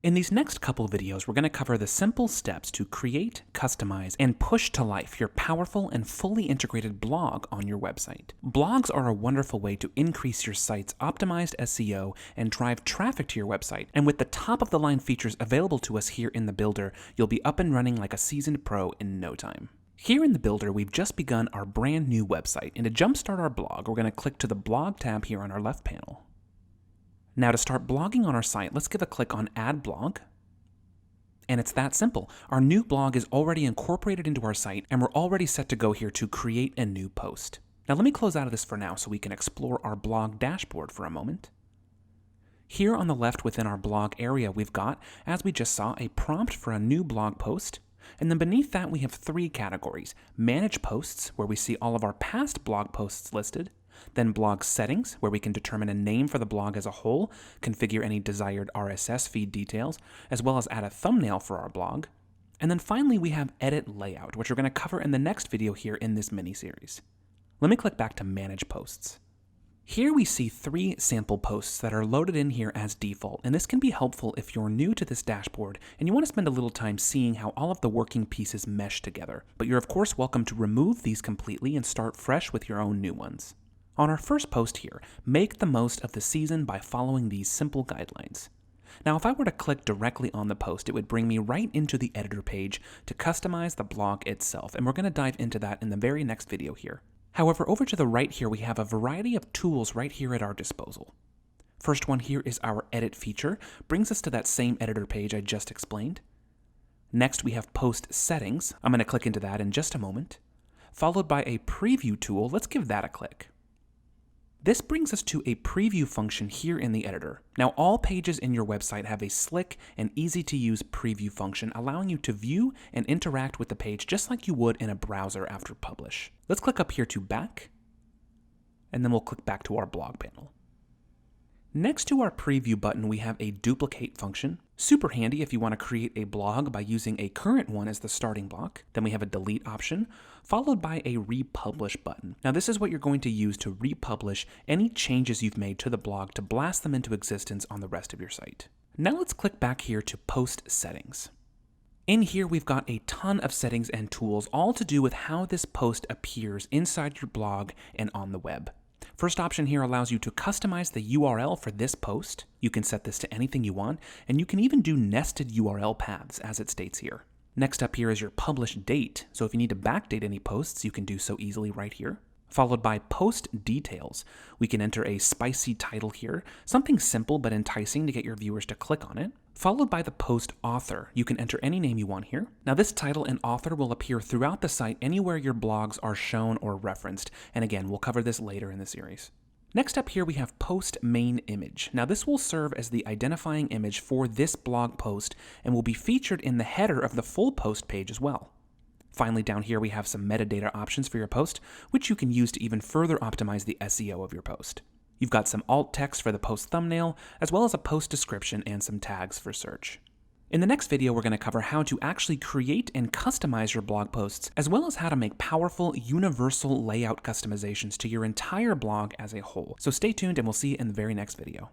In these next couple videos, we're going to cover the simple steps to create, customize, and push to life your powerful and fully integrated blog on your website. Blogs are a wonderful way to increase your site's optimized SEO and drive traffic to your website. And with the top-of-the-line features available to us here in the Builder, you'll be up and running like a seasoned pro in no time. Here in the Builder, we've just begun our brand new website, and to jumpstart our blog, we're going to click to the Blog tab here on our left panel. Now to start blogging on our site, let's give a click on Add Blog. And it's that simple. Our new blog is already incorporated into our site, and we're already set to go here to create a new post. Now let me close out of this for now so we can explore our blog dashboard for a moment. Here on the left within our blog area, we've got, as we just saw, a prompt for a new blog post. And then beneath that, we have three categories: Manage Posts, where we see all of our past blog posts listed; then Blog Settings, where we can determine a name for the blog as a whole, configure any desired RSS feed details, as well as add a thumbnail for our blog; and then finally we have Edit Layout, which we're going to cover in the next video here in this mini-series. Let me click back to Manage Posts. Here we see three sample posts that are loaded in here as default, and this can be helpful if you're new to this dashboard and you want to spend a little time seeing how all of the working pieces mesh together. But you're of course welcome to remove these completely and start fresh with your own new ones. On our first post here, make the most of the season by following these simple guidelines. Now, if I were to click directly on the post, it would bring me right into the editor page to customize the blog itself, and we're going to dive into that in the very next video here. However, over to the right here, we have a variety of tools right here at our disposal. First one here is our edit feature, brings us to that same editor page I just explained. Next, we have post settings. I'm going to click into that in just a moment. Followed by a preview tool. Let's give that a click. This brings us to a preview function here in the editor. Now, all pages in your website have a slick and easy-to-use preview function, allowing you to view and interact with the page just like you would in a browser after publish. Let's click up here to Back, and then we'll click back to our blog panel. Next to our preview button, we have a duplicate function. Super handy if you want to create a blog by using a current one as the starting block. Then we have a delete option, followed by a republish button. Now this is what you're going to use to republish any changes you've made to the blog to blast them into existence on the rest of your site. Now let's click back here to post settings. In here, we've got a ton of settings and tools, all to do with how this post appears inside your blog and on the web. First option here allows you to customize the URL for this post. You can set this to anything you want, and you can even do nested URL paths as it states here. Next up here is your publish date, so if you need to backdate any posts, you can do so easily right here. Followed by post details. We can enter a spicy title here, something simple but enticing to get your viewers to click on it. Followed by the post author. You can enter any name you want here. Now this title and author will appear throughout the site anywhere your blogs are shown or referenced, and again, we'll cover this later in the series. Next up here we have post main image. Now this will serve as the identifying image for this blog post and will be featured in the header of the full post page as well. Finally, down here we have some metadata options for your post, which you can use to even further optimize the SEO of your post. You've got some alt text for the post thumbnail, as well as a post description and some tags for search. In the next video, we're going to cover how to actually create and customize your blog posts, as well as how to make powerful, universal layout customizations to your entire blog as a whole. So stay tuned and we'll see you in the very next video.